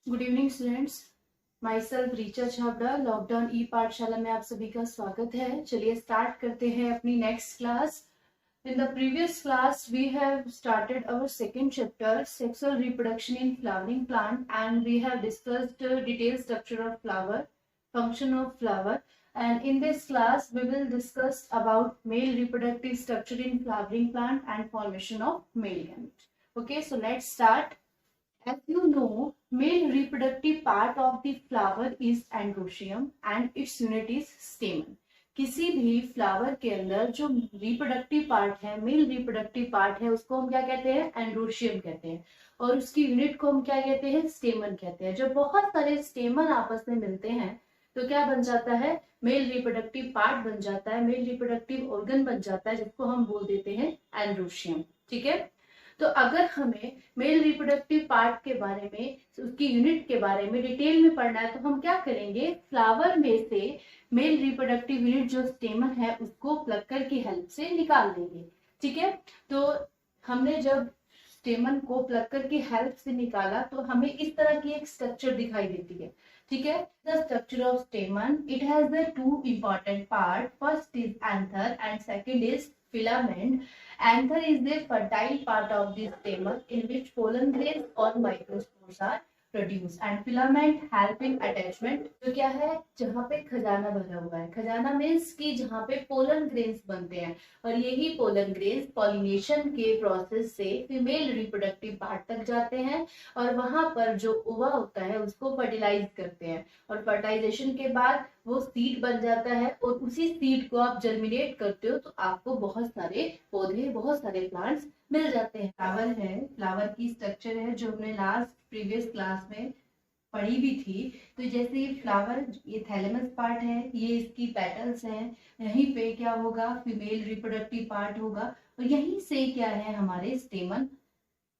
Good evening students. Myself Richa Chhabra, lockdown e Pathshala में आप सभी का स्वागत है। चलिए स्टार्ट करते हैं अपनी next class. In the previous class, we have started our second chapter, sexual reproduction in flowering plant, and we have discussed detailed structure of flower, function of flower, and in this class, we will discuss about male reproductive structure in flowering plant and formation of male gamete. Okay, so let's start. As you know, male reproductive part of the flower is androecium and its unit is stamen. किसी भी flower के अंदर जो reproductive part है, male reproductive part है, उसको हम क्या कहते हैं? एंड्रोशियम कहते हैं। और उसकी यूनिट को हम क्या कहते हैं? स्टेमन कहते हैं। जब बहुत सारे स्टेमन आपस में मिलते हैं तो क्या बन जाता है? मेल रिप्रोडक्टिव पार्ट बन जाता है, मेल रिप्रोडक्टिव ऑर्गन बन जाता है, जिसको हम बोल देते हैं एंड्रोशियम। ठीक है। तो अगर हमें मेल रिप्रोडक्टिव पार्ट के बारे में, उसकी यूनिट के बारे में डिटेल में पढ़ना है तो हम क्या करेंगे? फ्लावर में से मेल रिप्रोडक्टिव यूनिट जो स्टेमन है उसको प्लकर की हेल्प से निकाल देंगे। ठीक है। तो हमने जब स्टेमन को प्लकर की हेल्प से निकाला तो हमें इस तरह की एक स्ट्रक्चर दिखाई देती है। ठीक है। The structure of स्टेमन, it has the two important part, first is anther and second is filament. Anther is the fertile part of the stamen in which pollen grains or microspores are produced and filament help in attachment. जो क्या है? जहाँ पे खजाना भरा हुआ है। खजाना मीन्स कि जहाँ पे पोलन ग्रेन्स बनते हैं और यही पोलन ग्रेन्स पॉलिनेशन के प्रोसेस से फीमेल रिप्रोडक्टिव पार्ट तक जाते हैं और वहां पर जो ओवा होता है उसको फर्टिलाइज करते हैं और फर्टिलाइजेशन के बाद वो सीड बन जाता है और उसी सीड को आप जर्मिनेट करते हो तो आपको बहुत सारे पौधे, बहुत सारे प्लांट्स मिल जाते हैं। फ्लावर है, फ्लावर की स्ट्रक्चर है जो हमने लास्ट प्रीवियस क्लास में पढ़ी भी थी। तो जैसे ये फ्लावर, ये थैलेमस पार्ट है, ये इसकी पेटल्स हैं, यहीं पे क्या होगा? फीमेल रिप्रोडक्टिव पार्ट होगा और यहीं से क्या है? हमारे स्टेमन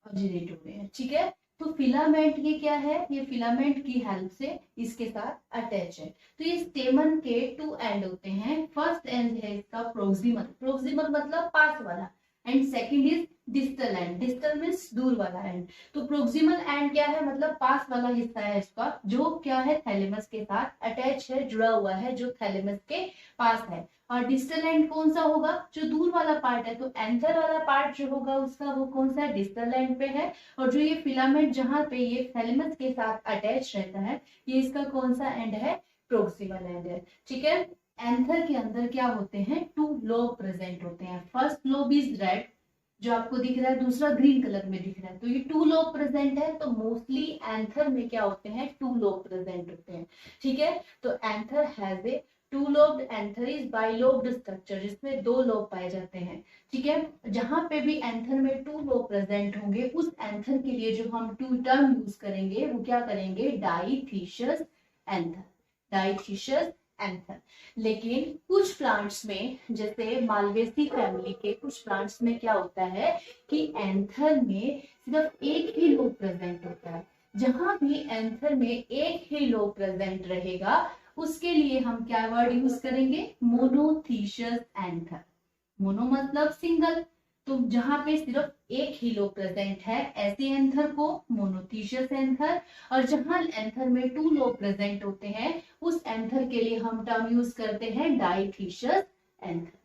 ऑरिजिनेट हुए हैं। ठीक है। तो फिलामेंट ये क्या है? ये फिलामेंट की हेल्प से इसके साथ अटैच है। तो ये स्टेमन के टू एंड होते हैं। फर्स्ट एंड है इसका प्रोक्सिमल, प्रोक्सिमल मतलब पास वाला, and second is distal end, distal means दूर वाला एंड। तो प्रोक्सिमल एंड क्या है? मतलब पास वाला हिस्सा है इसका, जो क्या है? थैलेमस के साथ अटैच है, जुड़ा हुआ है, जो थैलेमस के पास है। और डिस्टल एंड कौन सा होगा? जो दूर वाला पार्ट है। तो एंथर वाला पार्ट जो होगा उसका वो कौन सा है? डिस्टल एंड पे है। और जो ये फिलामेंट जहां पे ये थैलेमस के साथ अटैच रहता है, ये इसका कौन सा एंड है? प्रोक्सिमल एंड है। ठीक है। एंथर के अंदर क्या होते हैं? टू लोब प्रेजेंट होते हैं। फर्स्ट लोब इज रेड, जो आपको दिख रहा है, दूसरा ग्रीन कलर में दिख रहा है। तो ये टू लोब प्रेजेंट है। तो मोस्टली एंथर में क्या होते हैं? टू लोब प्रेजेंट होते हैं। ठीक है। तो anther has a two lobed, anther is bilobed structure, जिसमें दो लोब पाए जाते हैं। ठीक है। जहां पे भी एंथर में टू लोब प्रेजेंट होंगे उस एंथर के लिए जो हम टू टर्म यूज करेंगे वो क्या करेंगे? डाइथिशियस एंथर, डाइथिशियस एंथर। लेकिन कुछ प्लांट्स में, जैसे मालवेसी फैमिली के कुछ प्लांट्स में क्या होता है कि एंथर में सिर्फ एक ही लोब प्रेजेंट होता है। जहां भी एंथर में एक ही लोब प्रेजेंट रहेगा उसके लिए हम क्या वर्ड यूज करेंगे? मोनोथीशियस एंथर। मोनो मतलब सिंगल, तो जहां पे सिर्फ एक ही लोब प्रेजेंट है ऐसे एंथर को मोनोथीशियस एंथर, और जहां एंथर में टू लोब प्रेजेंट होते हैं उस एंथर के लिए हम टर्म यूज करते हैं डाइथिशियस एंथर।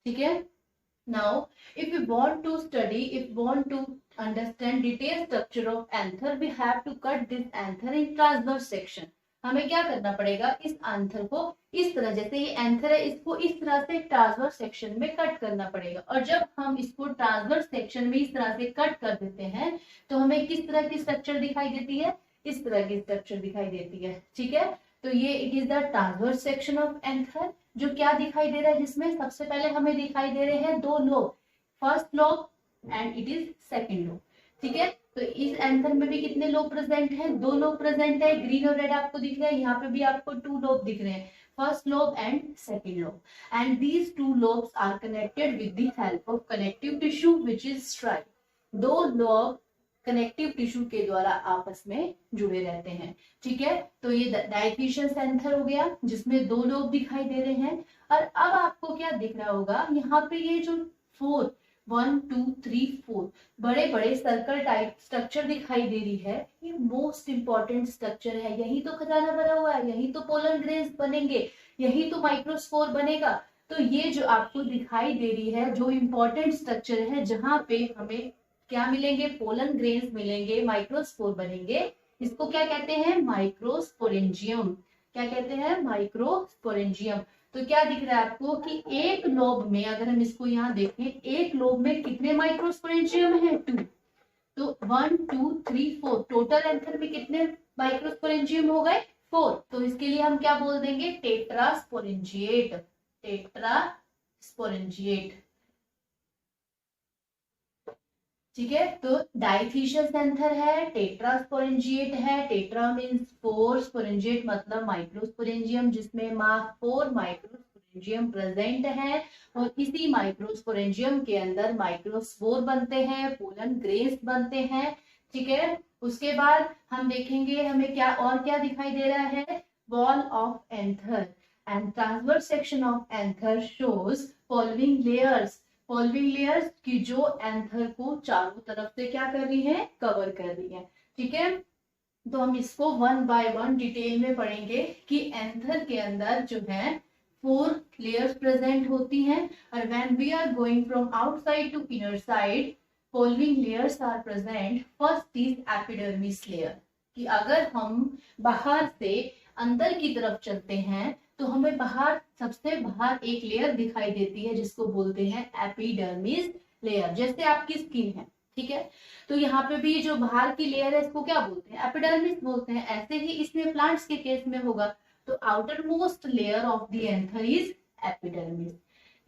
ठीक है। Now if we want to study, if we want to understand detailed structure of anther, we have to cut this anther in transverse section. हमें क्या करना पड़ेगा? इस एंथर को इस तरह, जैसे ये एंथर है, इसको इस तरह से ट्रांसवर्स सेक्शन में कट करना पड़ेगा। और जब हम इसको ट्रांसवर्स सेक्शन में इस तरह से कट कर देते हैं तो हमें किस तरह की स्ट्रक्चर दिखाई देती है? इस तरह की स्ट्रक्चर दिखाई देती है। ठीक है। तो ये it is the transverse section of anther. जो क्या दिखाई दे रहा है? जिसमें सबसे पहले हमें दिखाई दे रहे हैं दो lobe, first lobe and it is second lobe. ठीक है। तो इस एंथर में भी कितने लोब प्रेजेंट हैं? दो लोब प्रेजेंट है। ग्रीन और रेड आपको दिख रहा है, यहाँ पे भी आपको टू लोब दिख रहे हैं, first lobe and second lobe. And these two lobes are connected with the help of connective tissue which is stripe. दो लोब कनेक्टिव टिश्यू के द्वारा आपस में जुड़े रहते हैं। ठीक है। तो ये डाइथिशियस एंथर हो गया जिसमें दो लोब दिखाई दे रहे हैं। और अब आपको क्या दिख रहा होगा? यहाँ पे ये जो फोर 1 2 3 4 बड़े बड़े सर्कल टाइप स्ट्रक्चर दिखाई दे रही है, ये मोस्ट इंपॉर्टेंट स्ट्रक्चर है। यही तो खजाना भरा हुआ है, यही तो पोलन ग्रेन्स बनेंगे, यही तो माइक्रोस्पोर बनेगा। तो ये जो आपको दिखाई दे रही है जो इंपॉर्टेंट स्ट्रक्चर है, जहां पे हमें क्या मिलेंगे, पोलन ग्रेन्स मिलेंगे, माइक्रोस्पोर बनेंगे, इसको क्या कहते हैं, माइक्रोस्पोरेंजियम। क्या कहते हैं, माइक्रोस्पोरेंजियम। तो क्या दिख रहा है आपको कि एक लोब में, अगर हम इसको यहाँ देखें, एक लोब में कितने माइक्रोस्पोरेंजियम है, 2। तो 1 2 3 4 टोटल एंथर में कितने माइक्रोस्पोरेंजियम हो गए, 4। तो इसके लिए हम क्या बोल देंगे, टेट्रास्पोरेंजिएट। टेट्रास्पोरेंजिएट, ठीक है। तो डाइथिशियस एंथर है, टेट्रास्पोरेंजिएट है। टेट्रा मीन्स 4, स्पोरेंजिएट मतलब माइक्रोस्पोरेंजियम, जिसमें 4 माइक्रोस्पोरेंजियम प्रेजेंट है। और इसी माइक्रोस्पोरेंजियम के अंदर माइक्रोस्पोर बनते हैं, पोलन ग्रेन्स बनते हैं, ठीक है। उसके बाद हम देखेंगे हमें क्या और क्या दिखाई दे रहा है, wall of anther and transverse section of anther shows following layers. Following layers की जो एंथर को चारों तरफ से क्या कर रही है, कवर कर रही है, ठीक है। तो हम इसको 1 बाय 1 डिटेल में पढ़ेंगे कि एंथर के अंदर जो है 4 लेयर्स प्रेजेंट होती हैं। और when we are going from outside to inner side, following layers are present. First is epidermis layer, कि अगर हम बाहर से अंदर की तरफ चलते हैं तो हमें बाहर, सबसे बाहर एक लेयर दिखाई देती है जिसको बोलते हैं एपिडर्मिस लेयर, जैसे आपकी स्किन है, ठीक है। तो यहाँ पे भी जो बाहर की लेयर है इसको क्या बोलते हैं, एपिडर्मिस बोलते हैं। ऐसे ही इसमें प्लांट्स के केस में होगा। तो outer most layer of the anther is epidermis.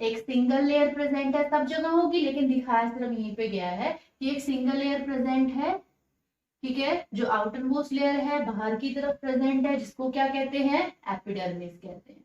एक सिंगल लेयर प्रेजेंट है, सब जगह होगी लेकिन दिखाया सिर्फ यहीं पे गया है कि एक सिंगल लेयर प्रेजेंट है, ठीक है, जो आउटर मोस्ट लेयर है बाहर की तरफ प्रेजेंट है, जिसको क्या कहते हैं, एपिडर्मिस कहते हैं।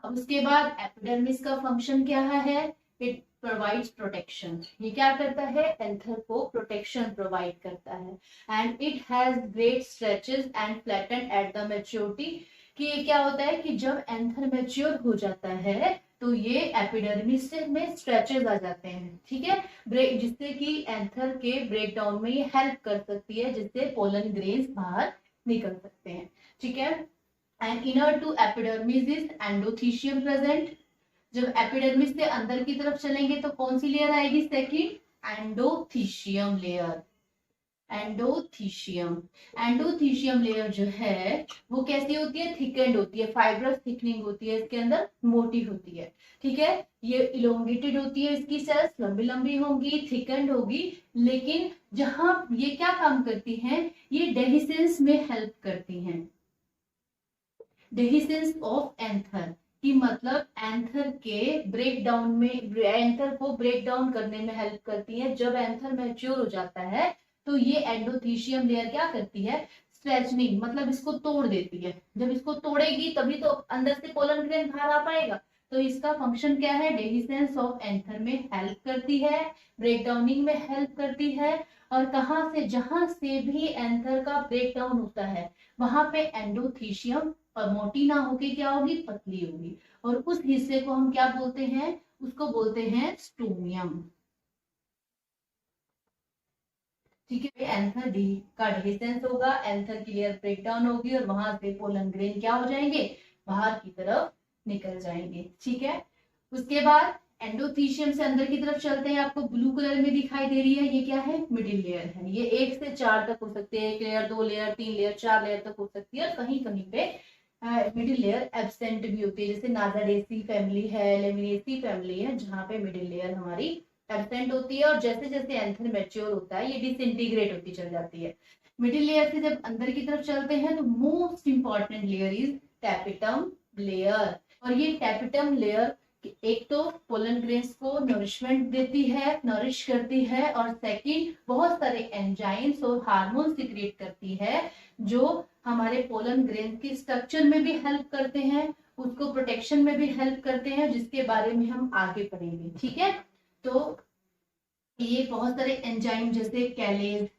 अब उसके बाद एपिडर्मिस का फंक्शन क्या है, इट प्रोवाइड्स प्रोटेक्शन। ये क्या करता है, एंथर को प्रोटेक्शन प्रोवाइड करता है। And it has great stretches and flatten at the maturity, कि ये क्या होता है कि जब एंथर मैच्योर हो जाता है तो ये एपिडर्मिस में स्ट्रेचेस आ जाते हैं, ठीक है, ब्रेक, जिससे कि एंथर के ब्रेक डाउन में ये हेल्प कर सकती है, जिससे पोलन ग्रेन्स बाहर निकल सकते हैं, ठीक है। And inner to epidermis is endothecium present. जब एपिडर्मिस से अंदर की तरफ चलेंगे तो कौन सी लेयर आएगी, second, endothecium layer. Endothecium, endothecium layer जो है वो कैसी होती है, थिकेंड होती है, फाइब्रस थिकनिंग होती है, इसके अंदर मोटी होती है, ठीक है। ये इलोंगेटेड होती है, इसकी सेल्स लंबी लंबी होंगी, थिकेंड होगी। लेकिन जहां ये क्या काम करती हैं, ये डेहिसेंस में हेल्प करती हैं। डेहिसेंस ऑफ एंथर की मतलब एंथर के ब्रेक डाउन में, एंथर को ब्रेक डाउन करने में हेल्प करती है। जब एंथर मैच्योर हो जाता है तो ये एंडोथीशियम लेयर क्या करती है, स्ट्रेचनिंग, मतलब इसको तोड़ देती है। जब इसको तोड़ेगी तभी तो अंदर से पोलन ग्रेन बाहर आ पाएगा। तो इसका फंक्शन क्या है, डेहिसेंस ऑफ एंथर में हेल्प करती है, ब्रेक डाउनिंग में हेल्प करती है। और कहां से, जहां से भी एंथर का ब्रेक डाउन होता है वहां पे एंडोथीशियम, और मोटी ना होके क्या होगी, पतली होगी। और उस हिस्से को हम क्या बोलते हैं, उसको बोलते हैं स्टोमियम, ठीक है। एंथर डी का डेहिसेंस होगा, एंथर की लेयर ब्रेक डाउन होगी और वहां से पोलन ग्रेन क्या हो जाएंगे, बाहर की तरफ निकल जाएंगे, ठीक है। उसके बाद एंडोथीशियम से अंदर की तरफ चलते हैं, आपको ब्लू कलर में दिखाई दे रही है, ये क्या है, मिडिल लेयर है। ये 1 से 4 तक हो सकती है, 1 लेयर, 2 लेयर, 3 लेयर, 4 लेयर तक हो सकती है। और कहीं कहीं पे मिडिल लेयर एब्सेंट भी होती है, जैसे नाजाडेसी फैमिली है, लेमिनेसी फैमिली है, जहाँ पे मिडिल लेयर हमारी एब्सेंट होती है। और जैसे जैसे एंथर मैच्योर होता है ये डिसइंटीग्रेट होती चल जाती है। मिडिल लेयर से जब अंदर की तरफ चलते हैं तो most important layer is tapetum layer. और ये टैपिटम लेयर एक तो पोलन ग्रेन्स को नरिशमेंट देती है, नरिश करती है, और सेकंड बहुत सारे एंजाइम्स और हार्मोन सिक्रिएट करती है जो हमारे पोलन ग्रेन की स्ट्रक्चर में भी हेल्प करते हैं, उसको प्रोटेक्शन में भी हेल्प करते हैं, जिसके बारे में हम आगे पढ़ेंगे, ठीक है। तो ये बहुत सारे एंजाइम, जैसे कैलेज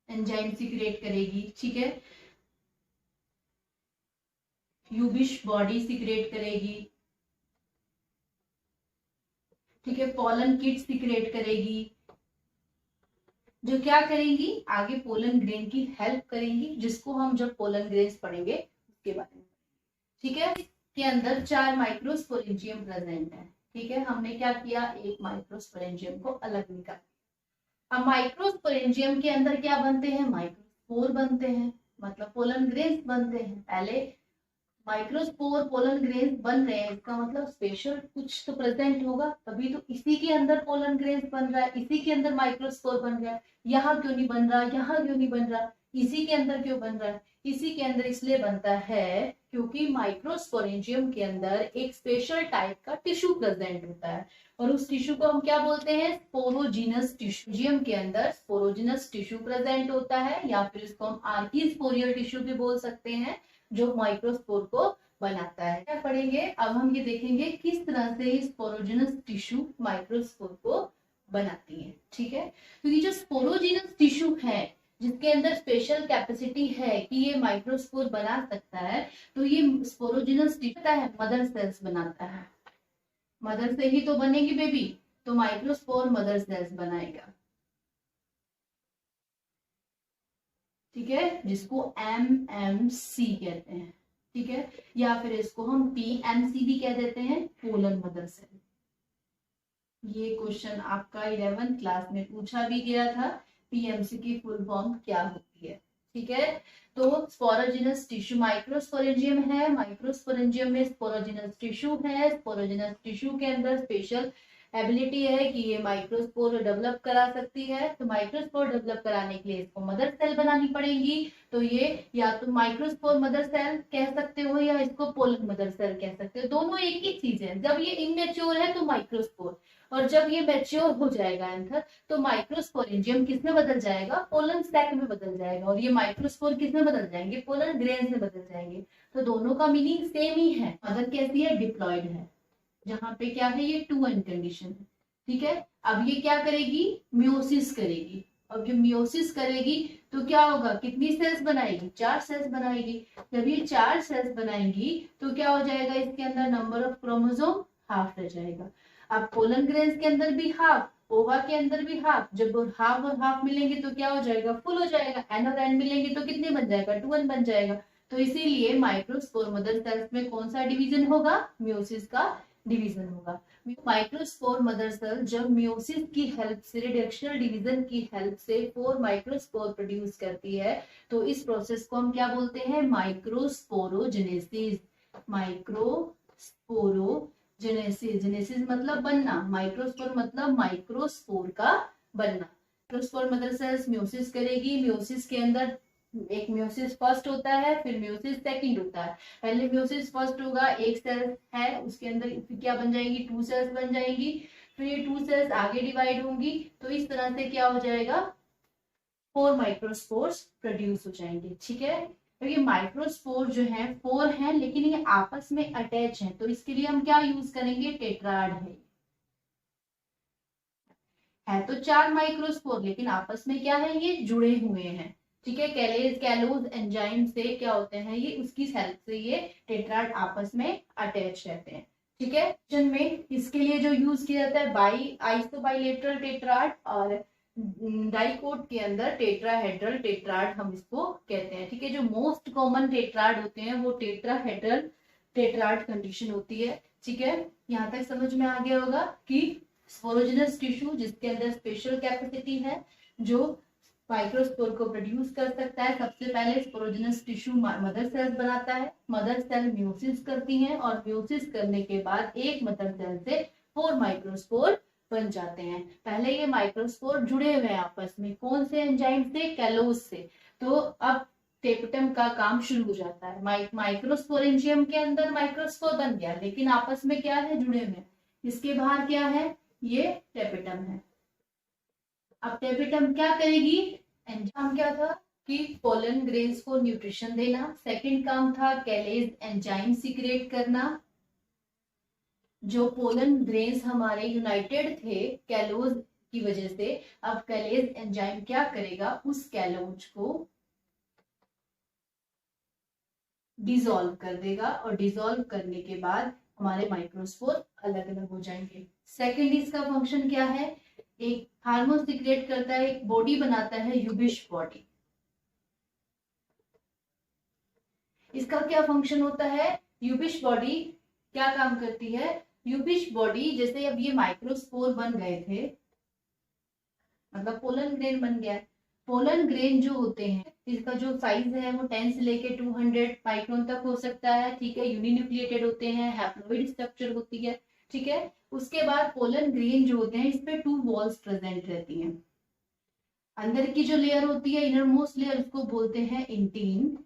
एंजाइम सिक्रिएट करेगी, ठीक है, यूबिश बॉडी सिक्रिएट करेगी, ठीक है, पोलन किट सीक्रेट करेगी, जो क्या करेंगी, आगे पोलन ग्रेन की हेल्प करेंगी, जिसको हम जब पोलन ग्रेन्स पढ़ेंगे उसके बारे में। ठीक है, के अंदर 4 माइक्रोस्पोरेंजियम प्रेजेंट है। ठीक है, हमने क्या किया, एक माइक्रोस्पोरेंजियम को अलग निकाला। अब माइक्रोस्पोरेंजियम के अंदर क्या बनते हैं, माइक्रोस्पोर बनते हैं, मतलब पोलन ग्रेन्स बनते हैं। पहले माइक्रोस्पोर पोलन ग्रेन्स बन रहे हैं, इसका मतलब स्पेशल कुछ तो प्रेजेंट होगा, तभी तो इसी के अंदर पोलन ग्रेन्स बन रहा है, इसी के अंदर माइक्रोस्पोर बन रहा है। यहाँ क्यों नहीं बन रहा, यहाँ क्यों नहीं बन रहा, इसी के अंदर क्यों बन रहा है, इसी के अंदर इसलिए बनता है क्योंकि माइक्रोस्पोरेंजियम के अंदर एक स्पेशल टाइप का टिश्यू प्रेजेंट होता है, और उस टिश्यू को हम क्या बोलते हैं, स्पोरोजिनस टिश्यू। जियम के अंदर स्पोरोजिनस टिश्यू प्रेजेंट होता है, या फिर इसको हम आर्कीस्पोरियल टिश्यू भी बोल सकते हैं, जो माइक्रोस्पोर को बनाता है। क्या पढ़ेंगे, अब हम ये देखेंगे किस तरह से स्पोरोजिनस टिश्यू माइक्रोस्पोर को बनाती है। ठीक है, तो ये जो स्पोरोजिनस टिश्यू है, जिसके अंदर स्पेशल कैपेसिटी है कि ये माइक्रोस्पोर बना सकता है, तो ये स्पोरोजिनस टिश्यू है मदर सेल्स बनाता है। मदर से ही तो बनेगी बेबी, तो माइक्रोस्पोर मदर सेल्स बनाएगा। ठीक है, जिसको MMC कहते हैं। ठीक है, या फिर इसको हम PMC भी कह देते हैं, पोलन मदर सेल। ये क्वेश्चन आपका 11th क्लास में पूछा भी गया था, PMC की फुल फॉर्म क्या होती है। ठीक है, तो स्पोरोजिनस टिश्यू माइक्रोस्पोरेंजियम है, माइक्रोस्पोरेंजियम में स्पोरोजिनस टिश्यू है, स्पोरोजिनस टिश्यू के अंदर स्पेशल एबिलिटी है कि ये माइक्रोस्पोर डेवलप करा सकती है। तो माइक्रोस्पोर डेवलप कराने के लिए इसको मदर सेल बनानी पड़ेगी, तो ये या तो माइक्रोस्पोर मदर सेल कह सकते हो या इसको पोलन मदर सेल कह सकते हो, दोनों एक ही चीज है। जब ये इमेच्योर है तो माइक्रोस्पोर, और जब ये मैच्योर हो जाएगा एंथर, तो माइक्रोस्पोरेंजियम किसमें बदल जाएगा, पोलन सैक में बदल जाएगा, और ये माइक्रोस्पोर किसमें बदल जाएंगे, पोलन ग्रेन्स में बदल जाएंगे। तो दोनों का मीनिंग सेम ही है। मदर कैसी है, डिप्लॉयड है, जहां पे क्या है, ये 2n कंडीशन है। ठीक है, अब ये क्या करेगी, मियोसिस करेगी, और जब मियोसिस करेगी तो क्या होगा, कितनी सेल्स बनाएगी, 4 सेल्स बनाएगी। जब ये 4 सेल्स बनाएगी तो क्या हो जाएगा, इसके अंदर नंबर ऑफ क्रोमोसोम हाफ रह जाएगा। अब पोलन ग्रेन्स के अंदर भी हाफ, ओवा के अंदर भी हाफ, जब हाफ और हाफ मिलेंगे तो क्या हो जाएगा, फुल हो जाएगा। एन और एन मिलेंगे तो कितने बन जाएगा, 2n बन जाएगा। तो इसीलिए माइक्रोस्पोर मदर सेल्स में कौन सा डिवीजन होगा, मियोसिस का डिवीजन होगा। माइक्रोस्पोर मदर सेल जब मियोसिस की हेल्प से, रिडक्शनल डिवीजन की हेल्प से 4 माइक्रोस्पोर प्रोड्यूस करती है, तो इस प्रोसेस को हम क्या बोलते हैं, माइक्रोस्पोरोजेनेसिस। माइक्रोस्पोरोजेनेसिस, जेनेसिस मतलब बनना, माइक्रोस्पोर मतलब माइक्रोस्पोर का बनना। माइक्रोस्पोर मदर सेल्स मियोसिस करेगी, मियोसिस के अंदर एक मियोसिस फर्स्ट होता है, फिर मियोसिस सेकंड होता है। पहले मियोसिस फर्स्ट होगा, एक सेल है उसके अंदर क्या बन जाएंगी, 2 सेल्स बन जाएंगी, फिर ये 2 सेल्स आगे डिवाइड होंगी, तो इस तरह से क्या हो जाएगा, 4 माइक्रोस्पोर्स प्रोड्यूस हो जाएंगे। ठीक है, तो ये माइक्रोस्पोर जो है 4 हैं, लेकिन ये आपस में अटैच हैं, तो इसके लिए हम क्या यूज करेंगे, टेट्राड है तो 4 माइक्रोस्पोर, लेकिन आपस में क्या है, ये जुड़े हुए हैं। ठीक है, कैलोज एंजाइम से क्या होते हैं, ये उसकी हेल्प से ये टेट्राड आपस में अटैच रहते हैं। ठीक है, में इसके लिए जो यूज किया जाता है आइसोबाइलेटरल टेट्राड, और डाइकोट के अंदर टेट्राहेड्रल टेट्राड हम इसको कहते हैं। ठीक है, जो मोस्ट कॉमन टेट्राड होते हैं वो टेट्राहेड्रल टेट्राड कंडीशन होती है। ठीक है, यहाँ तक समझ में आ गया होगा कि स्पोरोजिनस टिश्यू जिसके अंदर स्पेशल कैपेसिटी है, जो माइक्रोस्पोर को प्रोड्यूस कर सकता है। सबसे पहले स्पोरोजिनस टिश्यू मदर सेल्स बनाता है, मदर सेल मियोसिस करती हैं, और मियोसिस करने के बाद एक मदर सेल से 4 माइक्रोस्पोर बन जाते हैं। पहले ये माइक्रोस्पोर जुड़े हुए हैं आपस में, कौन से एंजाइम से, कैलोज से। तो अब टेपिटम का काम शुरू हो जाता है। माइक्रोस्पोरेंजियम के अंदर माइक्रोस्पोर बन गया, लेकिन आपस में क्या है, जुड़े हुए हैं। इसके बाहर क्या है, ये टेपिटम है। अब टेपिटम क्या करेगी, एंजाइम क्या था कि पोलन ग्रेन्स को न्यूट्रिशन देना, सेकंड काम था कैलेज एंजाइम सीक्रेट करना। जो पोलन ग्रेन्स हमारे यूनाइटेड थे कैलोज की वजह से, अब कैलेज एंजाइम क्या करेगा, उस कैलोज को डिसॉल्व कर देगा, और डिसॉल्व करने के बाद हमारे माइक्रोस्पोर अलग अलग हो जाएंगे। सेकेंड इसका फंक्शन क्या है, एक हार्मोन सीक्रेट करता है, एक बॉडी बनाता है यूबिश बॉडी। इसका क्या फंक्शन होता है, यूबिश बॉडी क्या काम करती है, यूबिश बॉडी जैसे अब ये माइक्रोस्पोर बन गए थे, मतलब पोलन ग्रेन बन गया है। पोलन ग्रेन जो होते हैं इसका जो साइज है वो 10 से लेके 200 माइक्रोन तक हो सकता है, ठीक है। यूनिन्यूक्लिएटेड होते हैं, हैप्लॉइड स्ट्रक्चर होती है, ठीक है। उसके बाद पोलन ग्रेन जो होते हैं इस पे 2 वॉल्स प्रेजेंट रहती हैं। अंदर की जो लेयर होती है इनर मोस्ट लेयर उसको बोलते हैं इंटीन,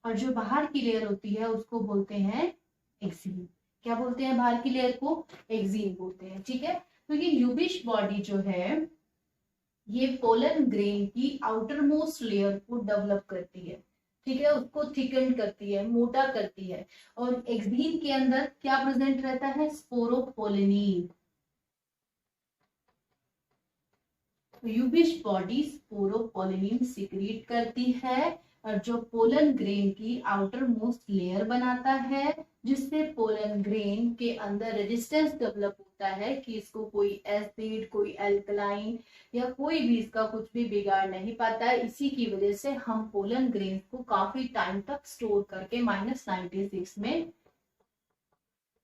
और जो बाहर की लेयर होती है उसको बोलते हैं एक्सीन। क्या बोलते हैं बाहर की लेयर को, एक्सीन बोलते हैं, ठीक है। तो ये यूबिश बॉडी जो है ये पोलन ग्रेन की आउटर मोस्ट लेयर को डेवलप करती है, ठीक है, उसको थिकन करती है, मोटा करती है। और एक्सीन के अंदर क्या प्रेजेंट रहता है, स्पोरोपोलिनीन। यूबिश बॉडी स्पोरोपोलिनीन सीक्रेट करती है, और जो पोलन ग्रेन की आउटर मोस्ट लेयर बनाता है, जिससे पोलन ग्रेन के अंदर रेजिस्टेंस डेवलप होता है कि इसको कोई एसिड, कोई एल्कलाइन या कोई भी इसका कुछ भी बिगाड़ नहीं पाता है। इसी की वजह से हम पोलन ग्रेन को काफी टाइम तक स्टोर करके -96 में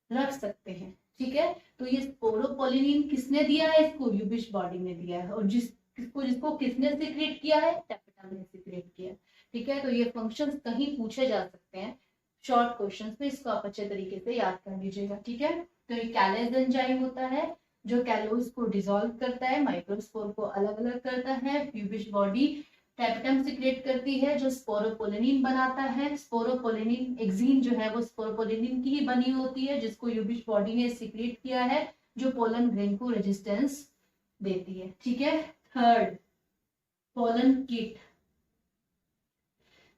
रख सकते हैं, ठीक है। तो ये स्पोरोपोलिनीन किसने दिया है, इसको यूबिश बॉडी ने दिया है, और जिसको किसने सीक्रेट किया है, टैपेटम ने सीक्रेट किया, ठीक है। तो ये फंक्शंस कहीं पूछे जा सकते हैं शॉर्ट क्वेश्चंस में, इसको आप अच्छे तरीके से याद कर लीजिएगा, ठीक है। तो ये कैलेज एंजाइम होता है जो कैलोज को डिसॉल्व करता है, माइक्रोस्पोर को अलग अलग करता है। यूबिश बॉडी टैपेटम सीक्रेट करती है जो स्पोरोपोलिनीन बनाता है। स्पोरोपोलिनीन एक्सीन जो है वो स्पोरोपोलिनीन की ही बनी होती है, जिसको यूबिश बॉडी ने सीक्रेट किया है, जो पोलन ग्रेन को रेजिस्टेंस देती है, ठीक है। Third, pollen kit.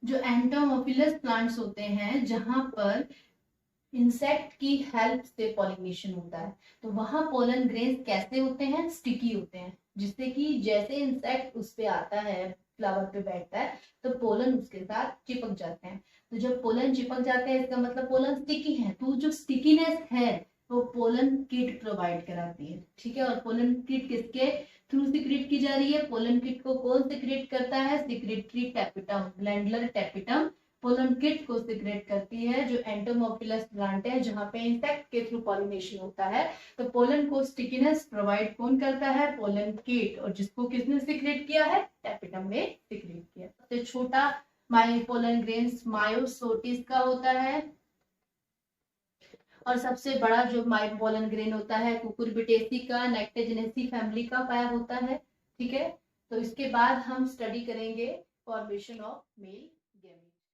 जो एंटोमोफिलस प्लांट्स होते हैं जहां पर इंसेक्ट की हेल्प से पॉलिनेशन होता है, तो वहां पोलन ग्रेन्स कैसे होते हैं, स्टिकी होते हैं, जिससे कि जैसे इंसेक्ट उस पे आता है, फ्लावर पे बैठता है, तो पोलन उसके साथ चिपक जाते हैं। तो जब पोलन चिपक जाते हैं इसका मतलब पोलन स्टिकी है, तो जो स्टिकीनेस है वो पोलन किट प्रोवाइड कराती है, ठीक है। और पोलन किट किसके थ्रू सीक्रेट की जा रही है, पोलन किट को कौन सीक्रेट करता है, secretory tapetum, glandular tapetum pollen kit को सीक्रेट करती है, जो एंटोमोफिलस प्लांट है जहां पे इंसेक्ट के थ्रू पॉलिनेशन होता है। तो पोलन को स्टिकीनेस प्रोवाइड कौन करता है, पोलन किट, और जिसको किसने सीक्रेट किया है, टैपेटम ने सीक्रेट किया। सबसे छोटा पोलन ग्रेन्स मायोसोटिस का होता है, और सबसे बड़ा जो पोलन ग्रेन होता है कुकुरबिटेसी का, नेक्टेजेनेसी फैमिली का पाया होता है, ठीक है। तो इसके बाद हम स्टडी करेंगे फॉर्मेशन ऑफ मेल